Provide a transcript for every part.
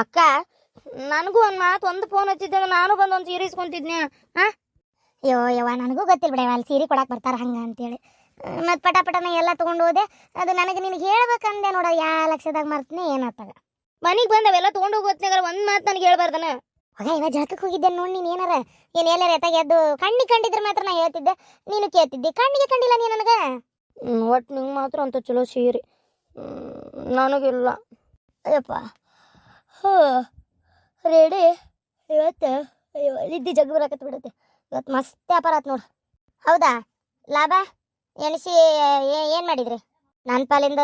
ಅಕ್ಕ ನನಗೂ ಒಂದು ಫೋನ್ ಹಚ್ಚಿದ್ದಾಗ ನಾನು ಬಂದು ಒಂದು ಸೀರೆ ಇಸ್ಕೊಂತಿದ್ನಿ. ಅಯ್ಯೋ ಯವ್ವ ನನಗೂ ಗೊತ್ತಿಲ್ಲ ಬಿಡವ ಅಲ್ಲಿ ಸೀರೆ ಕೊಡಕ್ಕೆ ಬರ್ತಾರೆ ಹಂಗೆ ಅಂತೇಳಿ ಮತ್ತು ಪಟಪಟನ ಎಲ್ಲ ತೊಗೊಂಡು ಹೋದೆ. ಅದು ನನಗೆ ನಿನಗೆ ಹೇಳ್ಬೇಕಂದೆ ನೋಡ, ಯಾವ ಲಕ್ಷದಾಗ ಮರ್ತೀನಿ ಏನಾಗ್ತಾಗ. ಮನೆಗೆ ಬಂದು ಅವೆಲ್ಲ ತೊಗೊಂಡು ಹೋಗೋತ್ನಾಗ ಒಂದು ಮಾತು ನನಗೆ ಹೇಳ್ಬಾರ್ದನ. ಆಗ ಇವಾಗ ಜಳಕಕ್ಕೆ ಹೋಗಿದ್ದೆ ನೋಡಿ. ನೀನು ಏನಾರ ಎಲ್ಲಾರ ಎತ್ತಾಗ ಎದ್ದು ಕಣ್ಣಿಗೆ ಮಾತ್ರ ನಾ ಹೇಳ್ತಿದ್ದೆ, ನೀನು ಕೇಳ್ತಿದ್ದೆ. ಕಣ್ಣಿಗೆ ಕಂಡಿಲ್ಲ ನೀನು ನನಗೆ. ಒಟ್ಟು ನಿಂಗೆ ಮಾತ್ರ ಅಂತ ಚಲೋ ಸೀರೆ ನನಗಿಲ್ಲ. ಅಯ್ಯಪ್ಪ ರೆಡಿ ಇವತ್ತು. ಇದ್ದಿ ಜಗ್ ಬರಾಕತ್ ಬಿಡುತ್ತೆ. ಇವತ್ತು ಮಸ್ತ್ ವ್ಯಾಪಾರ ಆಯ್ತು ನೋಡು. ಹೌದಾ? ಲಾಭ ಎಣಿಸಿ ಏನು ಮಾಡಿದ್ರಿ? ನನ್ನ ಪಾಲಿಂದ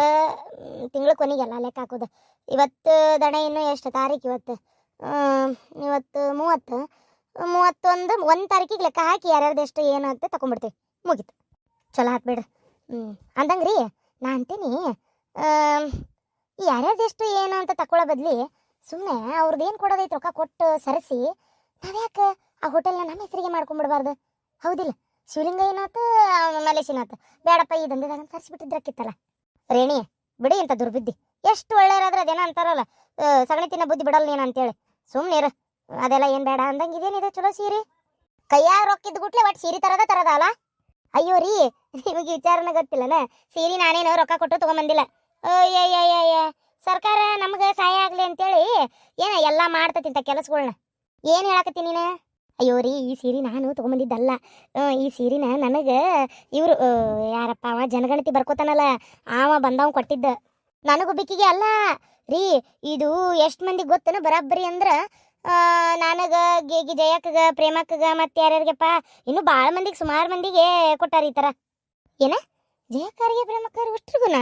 ತಿಂಗಳು ಕೊನೆಗೆಲ್ಲ ಲೆಕ್ಕ ಹಾಕೋದು. ಇವತ್ತು ದಣೆ ಇನ್ನೂ ಎಷ್ಟು ತಾರೀಕು? ಇವತ್ತು 30 31 ತಾರೀಕಿಗೆ ಲೆಕ್ಕ ಹಾಕಿ ಯಾರ್ಯಾರ್ದು ಎಷ್ಟು ಏನು ಅಂತ ತಗೊಂಡ್ಬಿಡ್ತೀವಿ. ಮುಗೀತು. ಚಲೋ ಹಾಕ್ಬಿಡ್ರಿ. ಅಂದಂಗ್ರಿ ನಾ ಅಂತೀನಿ, ಯಾರ್ಯಾರ್ದು ಎಷ್ಟು ಏನು ಅಂತ ತಗೊಳ್ಳೋ ಬದ್ಲಿ ಸುಮ್ಮನೆ ಅವ್ರದ್ದು ಏನು ಕೊಡೋದೈತೆ ರೊಕ್ಕ ಕೊಟ್ಟು ಸರಿಸಿ ನಾವ್ಯಾಕೆ ಆ ಹೋಟೆಲ್ನ ನಮ್ಮ ಹೆಸರಿಗೆ ಮಾಡ್ಕೊಂಡ್ಬಿಡ್ಬಾರ್ದು? ಹೌದಿಲ್ಲ? ಶಿವಲಿಂಗ ಏನಾಯ್ತು, ಮಲೇಶಿನಾಯ್ತು, ಬೇಡಪ್ಪ ಈ ದಂಧೆದಾಗ ಸರಿಸಿಬಿಟ್ಟಿದ್ರಕ್ಕಿತ್ತಲ್ಲ. ರೇಣಿ ಬಿಡಿ ಇಂಥ ದುರ್ಬುದ್ಧಿ. ಎಷ್ಟು ಒಳ್ಳೆಯರಾದ್ರೆ ಅದೇನೋ ಅಂತಾರಲ್ಲ, ಸಗಣಿ ತಿನ್ನ ಬುದ್ಧಿ ಬಿಡಲ್ಲ ನೀನು ಅಂತೇಳಿ. ಸುಮ್ಮನೆ ಅದೆಲ್ಲ ಏನು ಬೇಡ ಅಂದಂಗೆ. ಇದೇನಿದೆ ಚಲೋ ಸೀರೆ, ಕೈಯಾಗ ರೊಕ್ಕಿದ್ದು ಗುಟ್ಲೆ ಒಟ್ಟು ಸೀರೆ ತರದ ಅಲ್ಲ. ಅಯ್ಯೋ ರೀ, ನಿಮಗೆ ವಿಚಾರನ ಗೊತ್ತಿಲ್ಲನ? ಸೀರೆ ನಾನೇನು ರೊಕ್ಕ ಕೊಟ್ಟು ತೊಗೊಂಬಂದಿಲ್ಲ. ಸರ್ಕಾರ ನಮ್ಗೆ ಸಹಾಯ ಆಗಲಿ ಅಂತೇಳಿ ಎಲ್ಲ ಮಾಡ್ತತಿಂತ ಕೆಲಸಗಳನ್ನ. ಏನು ಹೇಳಕತ್ತೀನಿ ನೀನು? ಅಯ್ಯೋ ರೀ, ಈ ಸೀರೆ ನಾನು ತೊಗೊಂಬಂದಿದ್ದಲ್ಲ. ಈ ಸೀರೆನ ನನಗೆ ಇವರು ಯಾರಪ್ಪ ಅವ ಜನಗಣತಿ ಬರ್ಕೋತಾನಲ್ಲ ಅವ ಬಂದವ ಕೊಟ್ಟಿದ್ದ. ನನಗೊಬ್ಬಿಕಿಗೆ ಅಲ್ಲ ರೀ. ಇದು ಎಷ್ಟು ಮಂದಿಗೆ ಗೊತ್ತೇನು ಬರಾಬ್ಬರಿ ಅಂದ್ರೆ, ನನಗೆ ಗೇಗಿ ಜಯಕ್ಕಗ ಪ್ರೇಮಕ್ಕಗ ಮತ್ತು ಯಾರ್ಯಾರಿಗಪ್ಪ ಇನ್ನೂ ಭಾಳ ಮಂದಿಗೆ, ಸುಮಾರು ಮಂದಿಗೆ ಕೊಟ್ಟಾರ ಈ ಥರ. ಏನ ಜಯಕ್ಕರಿಗೆ ಪ್ರೇಮಕ್ಕರು ಅಷ್ಟ್ರಿಗುನ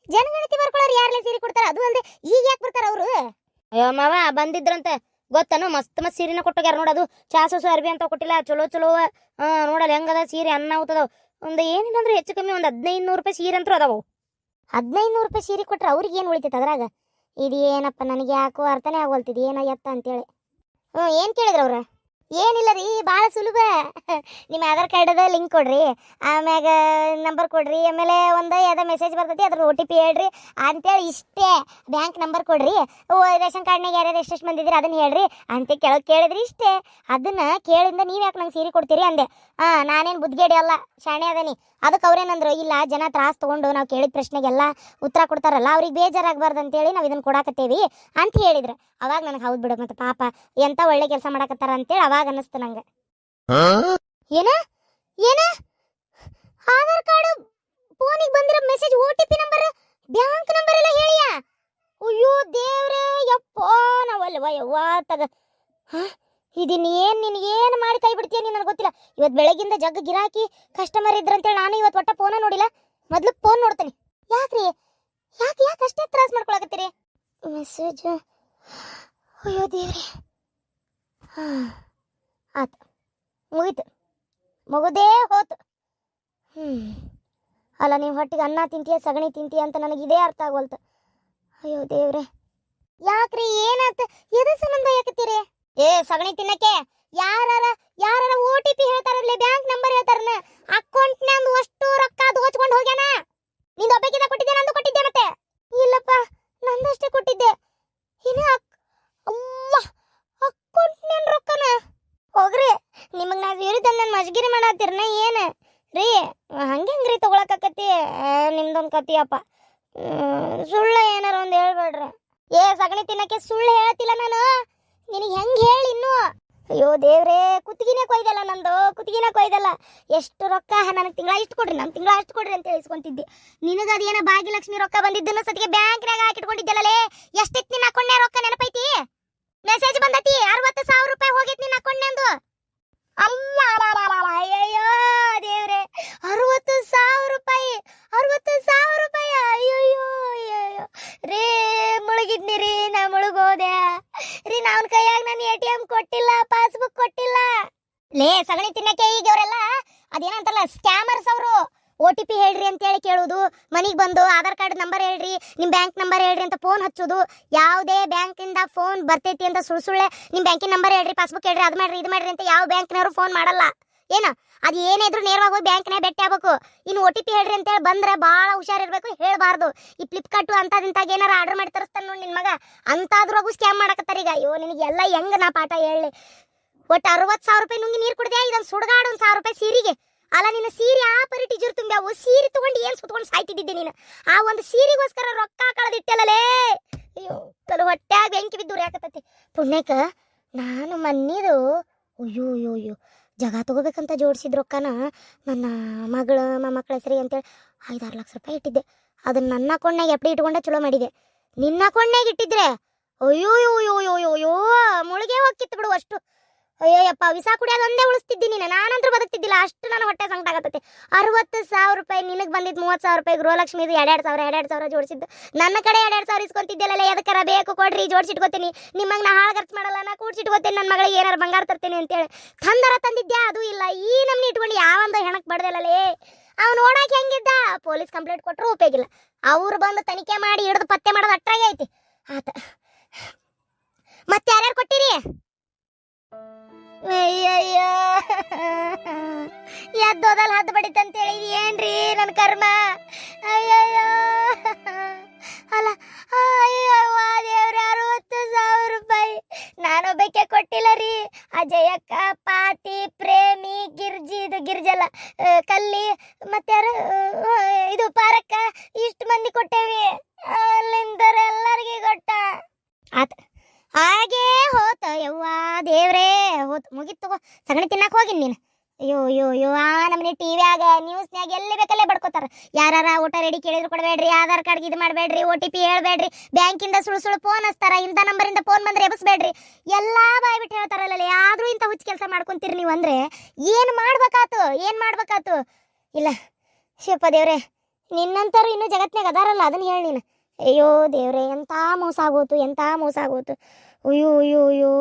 ಜನಗಣತಿ ಬರ್ಕೊಳ್ಳೋರು ಯಾರಲ್ಲೇ ಸೀರೆ ಕೊಡ್ತಾರ? ಅದು ಅಲ್ಲದೆ ಈಗ ಯಾಕೆ ಬರ್ತಾರ ಅವರು? ಅಯ್ಯೋ ಮಾವ ಬಂದಿದ್ರಂತೆ ಗೊತ್ತಾನು. ಮಸ್ತ್ ಸೀರೆನ ಕೊಟ್ಟೋಗ್ಯಾರ ನೋಡೋದು. ಚಾಸು ಅರ್ಬಿ ಅಂತ ಕೊಟ್ಟಿಲ್ಲ, ಚಲೋ ನೋಡಲ್ಲ ಹೆಂಗದ ಸೀರೆ. ಅನ್ನ ಊತದವು ಒಂದು ಏನಿಲ್ಲಂದ್ರೆ ಹೆಚ್ಚು ಕಮ್ಮಿ ಒಂದು 1500 ರೂಪಾಯಿ ಸೀರೆ ಅಂತೂ ಅದಾವು. 1500 ರೂಪಾಯಿ ಸೀರೆ ಕೊಟ್ರೆ ಅವ್ರಿಗೆ ಏನು ಉಳಿತೈತೆ ಅದ್ರಾಗ? ಇದು ಏನಪ್ಪ ನನಗೆ ಯಾಕೋ ಅರ್ಥನೇ ಆಗೋಲ್ತಿದ್ದು ಏನೋ ಎತ್ತ ಅಂತೇಳಿ. ಏನು ಕೇಳಿದ್ರು ಅವ್ರು? ಏನಿಲ್ಲ ರೀ, ಭಾಳ ಸುಲಭ. ನಿಮ್ಮ ಆಧಾರ್ ಕಾರ್ಡದ ಲಿಂಕ್ ಕೊಡ್ರಿ, ಆಮ್ಯಾಗ ನಂಬರ್ ಕೊಡ್ರಿ, ಆಮೇಲೆ ಒಂದು ಯಾವುದೋ ಮೆಸೇಜ್ ಬರ್ತೈತಿ ಅದ್ರ OTP ಹೇಳ್ರಿ ಅಂತೇಳಿ ಇಷ್ಟೇ. ಬ್ಯಾಂಕ್ ನಂಬರ್ ಕೊಡ್ರಿ, ರೇಷನ್ ಕಾರ್ಡ್ನಾಗ ಯಾರ್ಯಾರು ಎಷ್ಟೆಷ್ಟು ಬಂದಿದ್ದೀರಿ ಅದನ್ನು ಹೇಳ್ರಿ ಅಂತ ಕೇಳಿದ್ರಿ ಇಷ್ಟೇ. ಅದನ್ನು ಕೇಳಿಂದ ನೀವು ಯಾಕೆ ನಂಗೆ ಸೀರೆ ಕೊಡ್ತೀರಿ ಅಂದೆ. ನಾನೇನು ಬುದ್ಧಿಗೇಡಿ ಅಲ್ಲ, ಶಾಣೆ ಅದನಿ. ಅದಕ್ಕೆ ಅವ್ರೇನಂದ್ರು, ಇಲ್ಲ ಜನ ತ್ರಾಸ ತೊಗೊಂಡು ನಾವು ಕೇಳಿದ ಪ್ರಶ್ನೆಗೆಲ್ಲ ಉತ್ತರ ಕೊಡ್ತಾರಲ್ಲ, ಅವ್ರಿಗೆ ಬೇಜಾರಾಗಬಾರ್ದು ಅಂತೇಳಿ ನಾವು ಇದನ್ನು ಕೊಡಾಕತ್ತೇವಿ ಅಂತ ಹೇಳಿದ್ರು. ಅವಾಗ ನನಗೆ ಹೌದು ಬಿಡು, ಮತ್ತೆ ಪಾಪ ಎಂತ ಒಳ್ಳೆ ಕೆಲಸ ಮಾಡಕತ್ತಾರ ಅಂತೇಳಿ ಅವಾಗ ಅನ್ನಿಸ್ತು ನಂಗೆ. ಏನ ಆಧಾರ್ ಕಾರ್ಡ್ ಫೋನಿಗೆ ಬಂದಿರೋ message, OTP number, bank number ಎಲ್ಲ ಹೇಳಿಯಾ? ಅಯ್ಯೋ ದೇವ್ರೇ, ಯಪ್ಪ ನಾವಲ್ವ ಯವ್ವ ತಗ. ಇದನ್ನ ನಿನಗೇನು ಮಾಡಿ ಕೈ ಬಿಡ್ತೀಯ ನೀನು ನನಗೆ ಗೊತ್ತಿಲ್ಲ. ಇವತ್ತು ಬೆಳಗಿಂದ ಜಗ್ ಗಿರಾಕಿ ಕಸ್ಟಮರ್ ಇದ್ರಂತೇಳಿ ನಾನು ಇವತ್ತು ಒಟ್ಟ ಫೋನ ನೋಡಿಲ್ಲ. ಮೊದಲು ಫೋನ್ ನೋಡ್ತೀನಿ. ಯಾಕ್ರಿ ಯಾಕೆ ಅಷ್ಟೇ ತ್ರಾಸ ಮಾಡ್ಕೊಳಕತ್ತೀರಿ? ಮೆಸೇಜ್, ಅಯ್ಯೋ ದೇವ್ರಿ. ಆತು, ಮುಗೀತು, ಮುಗುದೇ ಹೋತು. ಅಲ್ಲ, ನೀವು ಹೊಟ್ಟಿಗೆ ಅನ್ನ ತಿಂತೀಯ ಸಗಣಿ ತಿಂತೀಯ ಅಂತ ನನಗೆ ಇದೇ ಅರ್ಥ ಆಗೋಲ್ತು. ಅಯ್ಯೋ ದೇವ್ರೆ, ಯಾಕ್ರಿ ಏನಾಯ್ತು? ಎದ್ರ ಸಂಬಂಧ ಯಾಕತ್ತೀರಿ? ಸಗಣಿ ತಿನ್ನಕ್ಕೆ ಯಾರ OTP ಹೇಳ್ತಾರಲ್ಲ, ಬ್ಯಾಂಕ್ ನಂಬರ್ ಹೇಳ್ತಾರನ, ಅಕೌಂಟ್ನ್ಯಾಗ ಅಷ್ಟು ರೊಕ್ಕ ದೋಚ್ಕೊಂಡು ಹೋಗ್ಯಾನ. ನಿಂದು ಒಬ್ಬಕಿಂದ ಕೊಟ್ಟಿದ್ದೆ, ನಂದು ಕೊಟ್ಟಿದ್ದೆ. ಮತ್ತೆ ಇಲ್ಲಪ್ಪ, ನಂದಷ್ಟೇ ಕೊಟ್ಟಿದ್ದೆ. ಇನ್ನು ಅಕೌಂಟ್ನ್ಯಾಗ ರೊಕ್ಕನ ಹೋಗ್ರಿ. ನಿಮಗೆ ನಾವು ಇರಿದ ನನ್ನ ಮಜ್ಗಿರಿ ಮಾಡತ್ತೀರನ ಏನು ರೀ? ಹಂಗ್ರಿ ತಗೊಳಕತ್ತಿ ನಿಮ್ದೊಂದು ಕತಿಯಪ್ಪ. ಸುಳ್ಳು ಏನಾರ ಒಂದು ಹೇಳ್ಬೇಡ್ರಿ. ಸಗಣಿ ತಿನ್ನಕ್ಕೆ ಸುಳ್ಳು ಹೇಳ್ತಿಲ್ಲ ನಾನು. ನಿನಗೆ ಹೆಂಗೆ ಹೇಳಿ ಇನ್ನೂ? ಅಯ್ಯೋ ದೇವ್ರೇ, ಕುತ್ತಿಗೆನೇ ಕೊಯ್ದಲ್ಲ, ನಂದು ಕುತ್ತಿಗೆನೇ ಕೊಯ್ದಲ್ಲ. ಎಷ್ಟು ರೊಕ್ಕ ನನಗೆ ತಿಂಗಳ ಇಷ್ಟು ಕೊಡ್ರಿ, ನಾನು ತಿಂಗಳ ಅಷ್ಟು ಕೊಡ್ರಿ ಅಂತ ಹೇಳಿಸ್ಕೊಂತಿದ್ದೆ. ನಿನಗೆ ಅದೇನೋ ಭಾಗ್ಯಲಕ್ಷ್ಮಿ ರೊಕ್ಕ ಬಂದಿದ್ದನ್ನು ಸತಿಗೆ ಬ್ಯಾಂಕ್ನಾಗ ಹಾಕಿಟ್ಕೊಂಡಿದ್ದಲ್ಲೇ. ಎಷ್ಟಿತ್ತು ನಿನ್ನ ಅಕೌಂಟ್ನ್ಯಾಗ ರೊಕ್ಕ ನೆನಪೈತಿ? ಮೆಸೇಜ್ ಬಂದತಿ, 60,000 ರೂಪಾಯಿ ಹೋಗೈತಿ ನಿನ್ನ ಅಕೌಂಟ್ನ್ಯಾಗ. ಅಲ್ಲ ಅಯ್ಯಯ್ಯೋ ದೇವ್ರೆ, 60,000 ರೂಪಾಯಿ, 60,000 ರೂಪಾಯಿ. ಅಯ್ಯಯ್ಯೋ ಅಯ್ಯಯ್ಯೋ ರೇ, ಮುಳುಗಿದ್ನಿ ರೀ, ನಾ ಮುಳುಗೋದೆ ರೀ. ನಾವನ್ ಕೈಯಾಗ ನಾನು ATM ಕೊಟ್ಟಿಲ್ಲ, ಪಾಸ್ಬುಕ್ ಕೊಟ್ಟಿಲ್ಲ. ಲೇ ಸಗಣಿ ತಿನ್ನಕ್ಕೆ ಈಗ ಅವರೆಲ್ಲ ಅದೇನಂತಲ್ಲ ಸ್ಕ್ಯಾಮರ್ಸ್. ಅವರು OTP ಹೇಳ್ರಿ ಅಂತೇಳಿ ಕೇಳುವುದು, ಮನೆಗೆ ಬಂದು ಆಧಾರ್ ಕಾರ್ಡ್ ನಂಬರ್ ಹೇಳ್ರಿ, ನಿಮ್ಮ ಬ್ಯಾಂಕ್ ನಂಬರ್ ಹೇಳ್ರಿ ಅಂತ ಫೋನ್ ಹಚ್ಚೋದು. ಯಾವುದೇ ಬ್ಯಾಂಕಿಂದ ಫೋನ್ ಬರ್ತೈತಿ ಅಂತ ಸುಳ್ಳೆ ನಿಮ್ಮ ಬ್ಯಾಂಕಿನ ನಂಬರ್ ಹೇಳ್ರಿ, ಪಾಸ್ಬುಕ್ ಹೇಳ್ರಿ, ಅದು ಮಾಡ್ರಿ ಇದು ಮಾಡ್ರಿ ಅಂತ ಯಾವ ಬ್ಯಾಂಕ್ನವರು ಫೋನ್ ಮಾಡಲ್ಲ. ಏನು ಅದು ಏನೇ ಇದ್ರು ನೇರವಾಗಿ ಹೋಗಿ ಬ್ಯಾಂಕ್ನಾಗ ಭೇಟಿ ಆಗ್ಬೇಕು. ಇನ್ನು OTP ಹೇಳ್ರಿ ಅಂತೇಳಿ ಬಂದ್ರೆ ಭಾಳ ಹುಷಾರಿರ್ಬೇಕು, ಹೇಳ್ಬಾರ್ದು. ಈ ಫ್ಲಿಪ್ಕಾರ್ಟು ಅಂತದಿಂತಾಗ ಏನಾರ ಆರ್ಡರ್ ಮಾಡಿ ತರಿಸ್ತಾನ ನೋಡಿ ನಿನ್ ಮಗ, ಅಂತಾದ್ರಾಗೂ ಸ್ಕ್ಯಾಮ್ ಮಾಡಕತ್ತಾರ ಈಗ. ಅಯ್ಯೋ ನಿನಗೆಲ್ಲ ಹೆಂಗ ನಾ ಪಾಠ ಹೇಳಿ. ಒಟ್ಟು 60,000 ರೂಪಾಯಿ ನುಂಗಿ ನೀರು ಕುಡ್ದೆ, ಇದೊಂದು ಸುಡ್ಗಾಡು 1,000 ರೂಪಾಯಿ ಸೀರೆಗೆ. ಅಲ್ಲ ನಿನ್ನ ಸೀರೆ ಆ ಪರಿ ಟೀಚರ್ ತುಂಬ್ಯಾವು, ಸೀರೆ ತಗೊಂಡು ಏನು ಸುತ್ಕೊಂಡು ಸಾಯ್ತಿದ್ದೆ ನೀನು. ಆ ಒಂದು ಸೀರೆಗೋಸ್ಕರ ರೊಕ್ಕ ಕಳೆದಿಟ್ಟಲ್ಲೇ. ಅಯ್ಯೋ ನನ್ನ ಹೊಟ್ಟ್ಯಾಗ ಬೆಂಕಿ ಬಿದ್ದು ಯಾಕತ್ತೈತಿ. ಪುಣ್ಯಕ್ಕೆ ನಾನು ಮನ್ನಿದು ಅಯ್ಯೋ ಅಯ್ಯೋ ಅಯ್ಯೋ ಜಗ ತಗೋಬೇಕಂತ ಜೋಡಿಸಿದ ರೊಕ್ಕನ ನನ್ನ ಮಗಳು ಮೊಮ್ಮಕ್ಕಳ ಹೆಸರಿಗೆ ಅಂತೇಳಿ 5-6 ಲಕ್ಷ ರೂಪಾಯಿ ಇಟ್ಟಿದ್ದೆ. ಅದನ್ನ ನನ್ನ ಅಕೌಂಟ್ನಾಗ ಎಫ್ಡಿ ಇಟ್ಕೊಂಡೆ ಚಲೋ ಮಾಡಿದೆ. ನಿನ್ನ ಅಕೌಂಟ್ನಾಗ ಇಟ್ಟಿದ್ರೆ ಅಯ್ಯೋ ಅಯ್ಯೋ ಅಯ್ಯೋ ಅಯ್ಯೋ ಅಯ್ಯೋ ಮುಳುಗೆ ಹೋಗಿತ್ತು ಬಿಡು ಅಷ್ಟು. ಅಯ್ಯೋಯಪ್ಪ ವಿಸ ಕುಡಿಯೋದು ಒಂದೇ ಉಳಿಸ್ತಿದ್ದೀನಿ ನಾನಂತೂ ಬದುಕ್ತಿದ್ದಿಲ್ಲ, ಅಷ್ಟು ನನ್ನ ಹೊಟ್ಟೆ ಸಂಕಟ ಆಗತ್ತೆ. 60,000 ರೂಪಾಯಿ ನಿನಗೆ ಬಂದಿದ್ದು 30,000 ರೂಪಾಯಿ ಗೃಹಲಕ್ಷ್ಮಿ 2,000 ಜೋಡಿಸಿದ್ದು. ನನ್ನ ಕಡೆ 2,000 ಇಸ್ಕೊಂತಿದ್ದೆಲ್ಲ, ಎದಕ್ಕಾರ ಬೇಕು ಕೊಡ್ರಿ ಜೋಡಿಸಿಟ್ಕೋತೀನಿ, ನಿಮಗೆ ನಾ ಹಾಳು ಖರ್ಚು ಮಾಡಲ್ಲ, ನಾ ಕೂಡ್ಸಿಟ್ಕೋತೀನಿ, ನನ್ನ ಮಗಳಿಗೆ ಏನಾರು ಬಂಗಾರ ತರ್ತೀನಿ ಅಂತೇಳಿ ತಂದರ ತಂದಿದ್ದೆ. ಅದು ಇಲ್ಲ, ಈ ನಮ್ನಿ ಇಟ್ಕೊಂಡು ಯಾವಂದ ಹೆಣಕ್ ಬಡ್ದಲ್ಲೇ. ಅವ್ನು ನೋಡಕ್ಕೆ ಹೆಂಗಿದ್ದ, ಪೊಲೀಸ್ ಕಂಪ್ಲೇಂಟ್ ಕೊಟ್ಟರು ಉಪಯೋಗಿಲ್ಲ. ಅವ್ರು ಬಂದು ತನಿಖೆ ಮಾಡಿ ಹಿಡಿದು ಪತ್ತೆ ಮಾಡೋದು ಅಟ್ರಾಗೆ ಐತಿ ಆತ. ಮತ್ತೆ ಯಾರ್ಯಾರು ಕೊಟ್ಟಿರಿ? ಅಯ್ಯಯ್ಯೋ ಎದ್ದೋದಲ್ಲಿ ಹದ್ದು ಬಡಿತಂತೇಳಿ ಏನ್ರಿ ನನ್ನ ಕರ್ಮ. ಅಯ್ಯಯ್ಯೋ ಅಲ್ಲ ಅಯ್ಯವ್ವ ದೇವ್ರೆ 60,000 ರೂಪಾಯಿ ನಾನೊಬ್ಬಕ್ಕೆ ಕೊಟ್ಟಿಲ್ಲ ರೀ. ಅಜಯಕ್ಕ, ಪಾತಿ, ಪ್ರೇಮಿ, ಗಿರ್ಜಲ್ಲ ಕಲ್ಲಿ, ಮತ್ತೆ ಯಾರು ಇದು ಪಾರಕ್ಕ, ಇಷ್ಟು ಮಂದಿ ಕೊಟ್ಟೇವಿ. ಅಲ್ಲಿಂದರ ಎಲ್ಲರಿಗೆ ಕೊಟ್ಟ ಆತ. ಹಾಗೇ ಹೋತ ಯವ್ವ ದೇವ್ರೇ ಹೋತ್ ಮುಗಿತು. ಸಗಣಿ ತಿನ್ನಕ್ಕೆ ಹೋಗಿನಿ ನೀನು. ಅಯ್ಯೋ ಅಯ್ಯೋ ಅಯ್ಯೋ ಆ ನಮ್ಮನೆ ಟಿವಿಯಾಗ ನ್ಯೂಸ್ನ್ಯಾಗ ಎಲ್ಲಿ ಬೇಕಲ್ಲೇ ಬಡ್ಕೋತಾರ. ಯಾರ ವೋಟರ್ ಐಡಿ ಕೇಳಿದ್ರು ಕೊಡಬೇಡ್ರಿ, ಆಧಾರ್ ಕಾರ್ಡ್ಗೆ ಇದು ಮಾಡಬೇಡ್ರಿ, OTP ಹೇಳ್ಬೇಡ್ರಿ, ಬ್ಯಾಂಕಿಂದ ಸುಳ್ಳು ಫೋನ್ ಹಚ್ತಾರ, ಇಂಥ ನಂಬರಿಂದ ಫೋನ್ ಬಂದ್ರೆ ಎಬ್ಸ್ಬೇಡ್ರಿ, ಎಲ್ಲ ಬಾಯ್ ಬಿಟ್ಟು ಹೇಳ್ತಾರಲ್ಲ. ಆದ್ರೂ ಇಂಥ ಹುಚ್ಚು ಕೆಲಸ ಮಾಡ್ಕೊಂತೀರಿ ನೀವು ಅಂದ್ರೆ ಏನು ಮಾಡ್ಬೇಕಾತು. ಇಲ್ಲ ಶಿವಪ್ಪ ದೇವ್ರೆ, ನಿನ್ನಂತರು ಇನ್ನೂ ಜಗತ್ನಾಗ ಅದಾರಲ್ಲ, ಅದನ್ನ ಹೇಳಿ ನೀನು. ಅಯ್ಯೋ ದೇವ್ರೆ ಎಂಥ ಮೋಸ ಆಗೋತು. ಅಯ್ಯೋ ಅಯ್ಯೋ ಅಯ್ಯೋ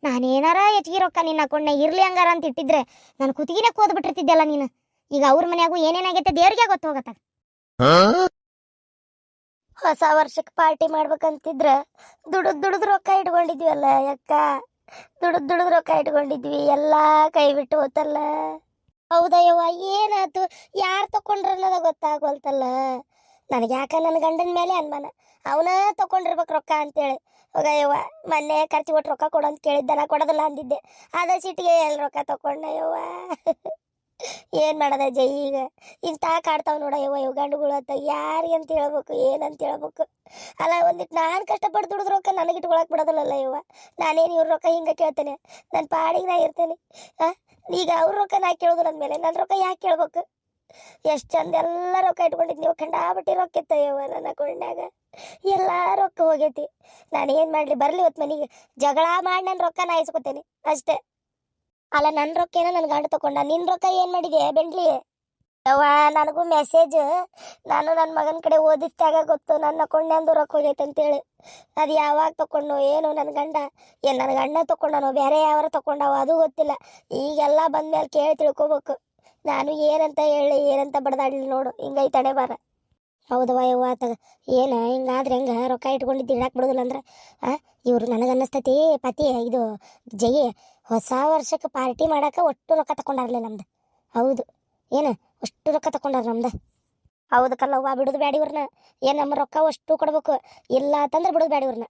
ನಾನೇನಾರ ಹೆಚ್ಚಿಗೆ ರೊಕ್ಕ ನಿನ್ನ ಅಕೌಂಟ್ನಾಗ ಇರ್ಲಿ ಹಂಗಾರ ಅಂತ ಇಟ್ಟಿದ್ರೆ ನಾನು ಕುತ್ತಿಗೆನೇ ಕೋದ್ಬಿಟ್ಟಿರ್ತಿದ್ದೆಲ್ಲ ನೀನು. ಈಗ ಅವ್ರ ಮನ್ಯಾಗೂ ಏನೇನಾಗೈತೆ ದೇವ್ರಿಗೆ ಗೊತ್ತು ಹೋಗತ್ತ. ಹೊಸ ವರ್ಷಕ್ಕೆ ಪಾರ್ಟಿ ಮಾಡ್ಬೇಕಂತಿದ್ರ ದುಡಿದ್ ರೊಕ್ಕ ಇಟ್ಕೊಂಡಿದ್ವಿ ಅಲ್ಲ ಯಕ್ಕ, ದುಡಿದ್ ರೊಕ್ಕ ಇಟ್ಕೊಂಡಿದ್ವಿ, ಎಲ್ಲ ಕೈ ಬಿಟ್ಟು ಹೋತಲ್ಲ. ಹೌದಯ್ಯವ್ವ ಏನಾಯ್ತು, ಯಾರು ತಕೊಂಡ್ರ ಅನ್ನೋದ ಗೊತ್ತಾಗೋಲ್ತಲ್ಲ ನನಗೆ. ಯಾಕ ನನ್ನ ಗಂಡನ ಮೇಲೆ ಅನುಮಾನ, ಅವನ ತಕೊಂಡಿರ್ಬೇಕು ರೊಕ್ಕ ಅಂತೇಳಿ. ಹೋಗಯ್ಯವ್ವ ಮೊನ್ನೆ ಖರ್ಚು ಕೊಟ್ಟು ರೊಕ್ಕ ಕೊಡು ಅಂತ ಕೇಳಿದ್ದ, ನಾ ಕೊಡೋದಿಲ್ಲ ಅಂದಿದ್ದೆ. ಅದ ಸಿಟ್ಟಿಗೆ ಎಲ್ಲಿ ರೊಕ್ಕ ತಕೊಂಡಯ್ಯವ್ವ. ಏನು ಮಾಡೋದ ಜೈ, ಈಗ ಇಂಥ ಕಾಡ್ತಾವ ನೋಡಯ್ಯವ್ವ ಇವು ಗಂಡುಗಳು ಅಂತ. ಯಾರಿಗೆ ಅಂತ ಹೇಳ್ಬೇಕು, ಏನಂತ ಹೇಳ್ಬೇಕು. ಅಲ್ಲ ಒಂದಿಟ್ಟು ನಾನು ಕಷ್ಟಪಟ್ಟು ದುಡಿದು ರೊಕ್ಕ ನನಗೆ ಇಟ್ಕೊಳಕ್ಕೆ ಬಿಡೋದಿಲ್ಲಲ್ಲ ಯವ್ವ. ನಾನೇನು ಇವ್ರ ರೊಕ್ಕ ಹಿಂಗೆ ಕೇಳ್ತೇನೆ, ನನ್ನ ಪಾಡಿಗೆ ನಾ ಇರ್ತೇನೆ. ಈಗ ಅವ್ರ ರೊಕ್ಕ ನಾ ಕೇಳೋದಿಲ್ಲ ಅಂದಮೇಲೆ ನನ್ನ ರೊಕ್ಕ ಯಾಕೆ ಕೇಳ್ಬೇಕು? ಎಷ್ಟು ಚಂದ ಎಲ್ಲ ರೊಕ್ಕ ಇಟ್ಕೊಂಡಿದ್ದು ನೀವು, ಕಂಡಾಬಿಟ್ಟು ರೊಕ್ಕ ಇತ್ತಯ್ಯವ್ವ ನನ್ನ ಅಕೌಂಟ್ನಾಗ. ಎಲ್ಲ ರೊಕ್ಕ ಹೋಗೈತಿ. ನಾನು ಏನು ಮಾಡಲಿ, ಬರಲಿ ಇವತ್ತು ಮನೆಗೆ ಜಗಳ ಮಾಡಿ ನನ್ನ ರೊಕ್ಕ ನಾ ಇಸ್ಕೊತೇನೆ ಅಷ್ಟೇ. ಅಲ್ಲ ನನ್ನ ರೊಕ್ಕ ಏನೋ ನನ್ನ ಗಂಡ ತಗೊಂಡ, ನಿನ್ನ ರೊಕ್ಕ ಏನು ಮಾಡಿದೆ ಬೆಂಡ್ಲಿ? ಯವ್ವ ನನಗೂ ಮೆಸೇಜ್, ನಾನು ನನ್ನ ಮಗನ ಕಡೆ ಓದಿಸ್ದಾಗ ಗೊತ್ತು ನನ್ನ ಅಕೌಂಟ್ನಾಗ ರೊಕ್ಕ ಹೋಗೈತೆ ಅಂತೇಳಿ. ಅದು ಯಾವಾಗ ತಗೊಂಡು ಏನು ನನ್ನ ಗಂಡ ತಗೊಂಡನೋ ಬೇರೆ ಯಾವಾರ ತಗೊಂಡವ ಅದು ಗೊತ್ತಿಲ್ಲ. ಈಗೆಲ್ಲ ಬಂದ್ಮೇಲೆ ಕೇಳಿ ತಿಳ್ಕೊಬೇಕು ನಾನು ಏನಂತ ಹೇಳಿ ಏನಂತ ಬಡ್ದಾಡ್ಲಿ ನೋಡು. ಹಿಂಗೈತಣೆ ಬಾರ. ಹೌದವ ಯವ್ವ ಆತಗ ಏನು ಹಿಂಗಾದ್ರೆ ಹೆಂಗೆ ರೊಕ್ಕ ಇಟ್ಕೊಂಡಿದ್ದು ಇಡಕ್ಕೆ ಬಿಡೋದಿಲ್ಲ ಅಂದ್ರೆ ಇವರು ನನಗನ್ನಿಸ್ತೈತಿ ಪತಿ ಇದು ಜಯಿ ಹೊಸ ವರ್ಷಕ್ಕೆ ಪಾರ್ಟಿ ಮಾಡೋಕೆ ಒಟ್ಟು ರೊಕ್ಕ ತಗೊಂಡಾರ್ಲಿ ನಮ್ದು. ಹೌದು ಏನು ಅಷ್ಟು ರೊಕ್ಕ ತಗೊಂಡಾರ ನಮ್ದು. ಹೌದು ಕಲ್ಲವ್ವ, ಬಿಡೋದು ಬ್ಯಾಡಿ ಇವ್ರನ್ನ. ಏನು ನಮ್ಮ ರೊಕ್ಕ ಅಷ್ಟು ಕೊಡ್ಬೇಕು, ಇಲ್ಲ ಅಂತಂದ್ರೆ ಬಿಡೋದು ಬ್ಯಾಡಿ ಇವ್ರನ್ನ.